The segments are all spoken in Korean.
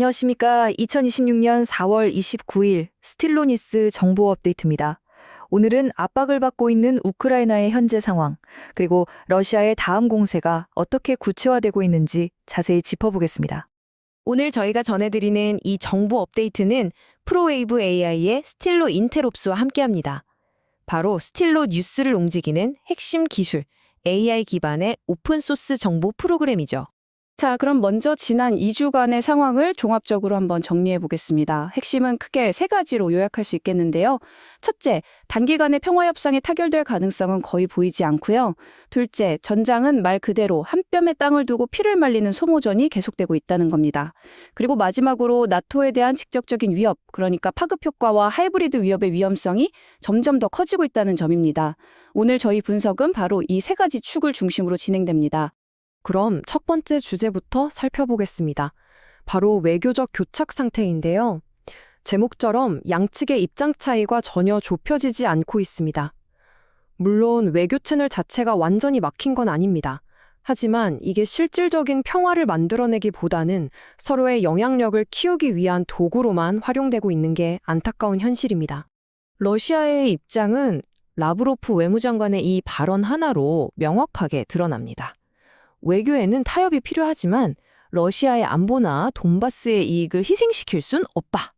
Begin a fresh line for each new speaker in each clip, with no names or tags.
안녕하십니까. 2026년 4월 29일 스틸로니스 정보 업데이트입니다. 오늘은 압박을 받고 있는 우크라이나의 현재 상황, 그리고 러시아의 다음 공세가 어떻게 구체화되고 있는지 자세히 짚어보겠습니다.
오늘 저희가 전해드리는 이 정보 업데이트는 프로웨이브 AI의 스틸로 인테롭스와 함께합니다. 바로 스틸로 뉴스를 움직이는 핵심 기술, AI 기반의 오픈소스 정보 프로그램이죠.
자, 그럼 먼저 지난 2주간의 상황을 종합적으로 한번 정리해 보겠습니다. 핵심은 크게 세 가지로 요약할 수 있겠는데요. 첫째, 단기간에 평화협상이 타결될 가능성은 거의 보이지 않고요. 둘째, 전장은 말 그대로 한 뼘의 땅을 두고 피를 말리는 소모전이 계속되고 있다는 겁니다. 그리고 마지막으로 나토에 대한 직접적인 위협, 그러니까 파급 효과와 하이브리드 위협의 위험성이 점점 더 커지고 있다는 점입니다. 오늘 저희 분석은 바로 이 세 가지 축을 중심으로 진행됩니다.
그럼 첫 번째 주제부터 살펴보겠습니다. 바로 외교적 교착 상태인데요. 제목처럼 양측의 입장 차이가 전혀 좁혀지지 않고 있습니다. 물론 외교 채널 자체가 완전히 막힌 건 아닙니다. 하지만 이게 실질적인 평화를 만들어내기보다는 서로의 영향력을 키우기 위한 도구로만 활용되고 있는 게 안타까운 현실입니다.
러시아의 입장은 라브로프 외무장관의 이 발언 하나로 명확하게 드러납니다. 외교에는 타협이 필요하지만 러시아의 안보나 돈바스의 이익을 희생시킬 순 없다.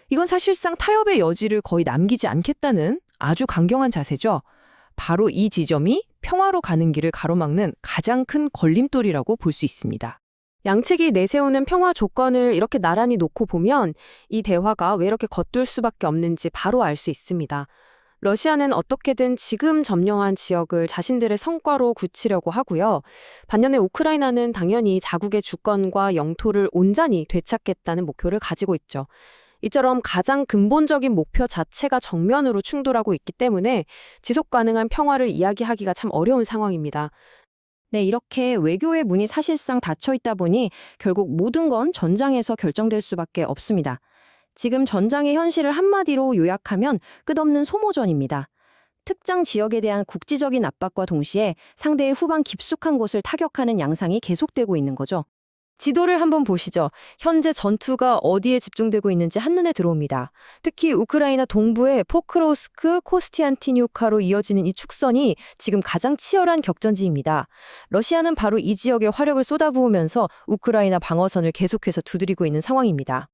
이건 사실상 타협의 여지를 거의 남기지 않겠다는 아주 강경한 자세죠. 바로 이 지점이 평화로 가는 길을 가로막는 가장 큰 걸림돌이라고 볼 수 있습니다.
양측이 내세우는 평화 조건을 이렇게 나란히 놓고 보면 이 대화가 왜 이렇게 겉돌 수밖에 없는지 바로 알 수 있습니다. 러시아는 어떻게든 지금 점령한 지역을 자신들의 성과로 굳히려고 하고요. 반면에 우크라이나는 당연히 자국의 주권과 영토를 온전히 되찾겠다는 목표를 가지고 있죠. 이처럼 가장 근본적인 목표 자체가 정면으로 충돌하고 있기 때문에 지속 가능한 평화를 이야기하기가 참 어려운 상황입니다.
네, 이렇게 외교의 문이 사실상 닫혀 있다 보니 결국 모든 건 전장에서 결정될 수밖에 없습니다. 지금 전장의 현실을 한마디로 요약하면 끝없는 소모전입니다. 특정 지역에 대한 국지적인 압박과 동시에 상대의 후방 깊숙한 곳을 타격하는 양상이 계속되고 있는 거죠. 지도를 한번 보시죠. 현재 전투가 어디에 집중되고 있는지 한눈에 들어옵니다. 특히 우크라이나 동부의 포크로스크, 코스티안티뉴카로 이어지는 이 축선이 지금 가장 치열한 격전지입니다. 러시아는 바로 이 지역에 화력을 쏟아부으면서 우크라이나 방어선을 계속해서 두드리고 있는 상황입니다.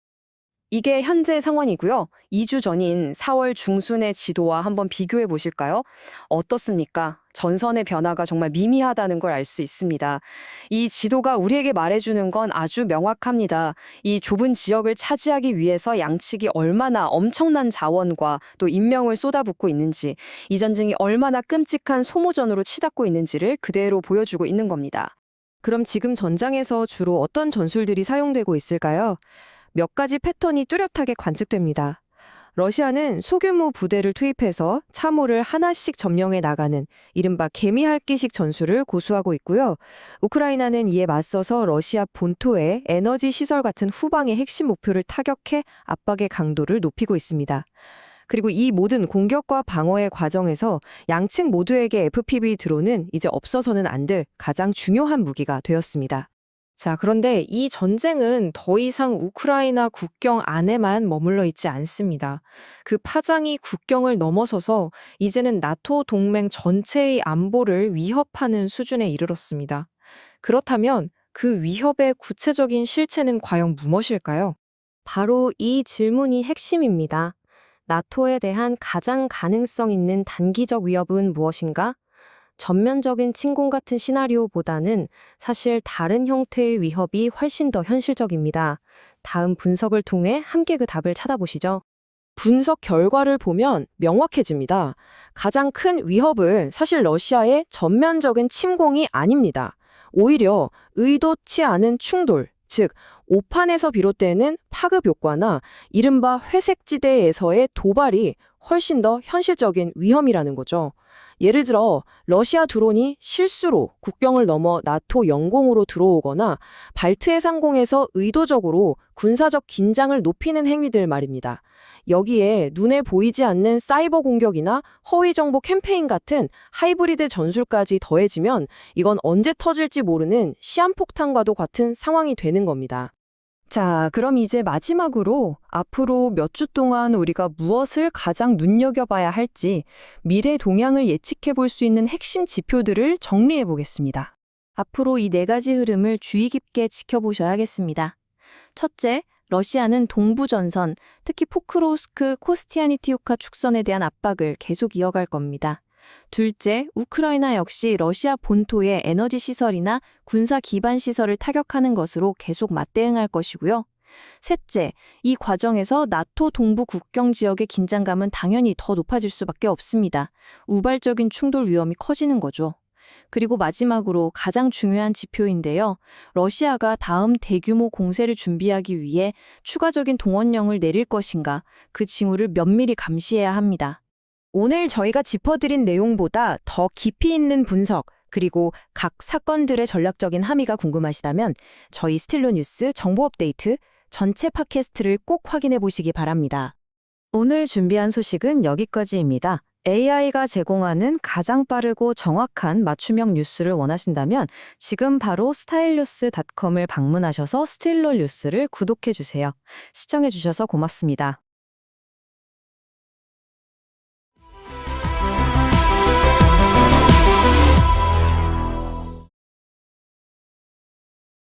이게 현재 상황이고요. 2주 전인 4월 중순의 지도와 한번 비교해 보실까요? 어떻습니까? 전선의 변화가 정말 미미하다는 걸 알 수 있습니다. 이 지도가 우리에게 말해주는 건 아주 명확합니다. 이 좁은 지역을 차지하기 위해서 양측이 얼마나 엄청난 자원과 또 인명을 쏟아붓고 있는지, 이 전쟁이 얼마나 끔찍한 소모전으로 치닫고 있는지를 그대로 보여주고 있는 겁니다.
그럼 지금 전장에서 주로 어떤 전술들이 사용되고 있을까요? 몇 가지 패턴이 뚜렷하게 관측됩니다. 러시아는 소규모 부대를 투입해서 참호를 하나씩 점령해 나가는 이른바 개미핥기식 전술을 고수하고 있고요. 우크라이나는 이에 맞서서 러시아 본토의 에너지 시설 같은 후방의 핵심 목표를 타격해 압박의 강도를 높이고 있습니다. 그리고 이 모든 공격과 방어의 과정에서 양측 모두에게 FPV 드론은 이제 없어서는 안 될 가장 중요한 무기가 되었습니다. 자, 그런데 이 전쟁은 더 이상 우크라이나 국경 안에만 머물러 있지 않습니다. 그 파장이 국경을 넘어서서 이제는 나토 동맹 전체의 안보를 위협하는 수준에 이르렀습니다. 그렇다면 그 위협의 구체적인 실체는 과연 무엇일까요?
바로 이 질문이 핵심입니다. 나토에 대한 가장 가능성 있는 단기적 위협은 무엇인가? 전면적인 침공 같은 시나리오보다는 사실 다른 형태의 위협이 훨씬 더 현실적입니다. 다음 분석을 통해 함께 그 답을 찾아보시죠.
분석 결과를 보면 명확해집니다. 가장 큰 위협은 사실 러시아의 전면적인 침공이 아닙니다. 오히려 의도치 않은 충돌, 즉 오판에서 비롯되는 파급 효과나 이른바 회색지대에서의 도발이 훨씬 더 현실적인 위험이라는 거죠. 예를 들어 러시아 드론이 실수로 국경을 넘어 나토 영공으로 들어오거나 발트해 상공에서 의도적으로 군사적 긴장을 높이는 행위들 말입니다. 여기에 눈에 보이지 않는 사이버 공격이나 허위 정보 캠페인 같은 하이브리드 전술까지 더해지면 이건 언제 터질지 모르는 시한폭탄과도 같은 상황이 되는 겁니다. 자, 그럼 이제 마지막으로 앞으로 몇 주 동안 우리가 무엇을 가장 눈여겨봐야 할지 미래 동향을 예측해 볼 수 있는 핵심 지표들을 정리해 보겠습니다.
앞으로 이 네 가지 흐름을 주의 깊게 지켜보셔야겠습니다. 첫째, 러시아는 동부 전선, 특히 포크로스크, 코스티아니티우카 축선에 대한 압박을 계속 이어갈 겁니다. 둘째, 우크라이나 역시 러시아 본토의 에너지 시설이나 군사 기반 시설을 타격하는 것으로 계속 맞대응할 것이고요. 셋째, 이 과정에서 나토 동부 국경 지역의 긴장감은 당연히 더 높아질 수밖에 없습니다. 우발적인 충돌 위험이 커지는 거죠. 그리고 마지막으로 가장 중요한 지표인데요. 러시아가 다음 대규모 공세를 준비하기 위해 추가적인 동원령을 내릴 것인가, 그 징후를 면밀히 감시해야 합니다.
오늘 저희가 짚어드린 내용보다 더 깊이 있는 분석, 그리고 각 사건들의 전략적인 함의가 궁금하시다면 저희 스틸러 뉴스 정보 업데이트 전체 팟캐스트를 꼭 확인해 보시기 바랍니다.
오늘 준비한 소식은 여기까지입니다. AI가 제공하는 가장 빠르고 정확한 맞춤형 뉴스를 원하신다면 지금 바로 스타일뉴스닷컴을 방문하셔서 스틸러 뉴스를 구독해 주세요. 시청해 주셔서 고맙습니다.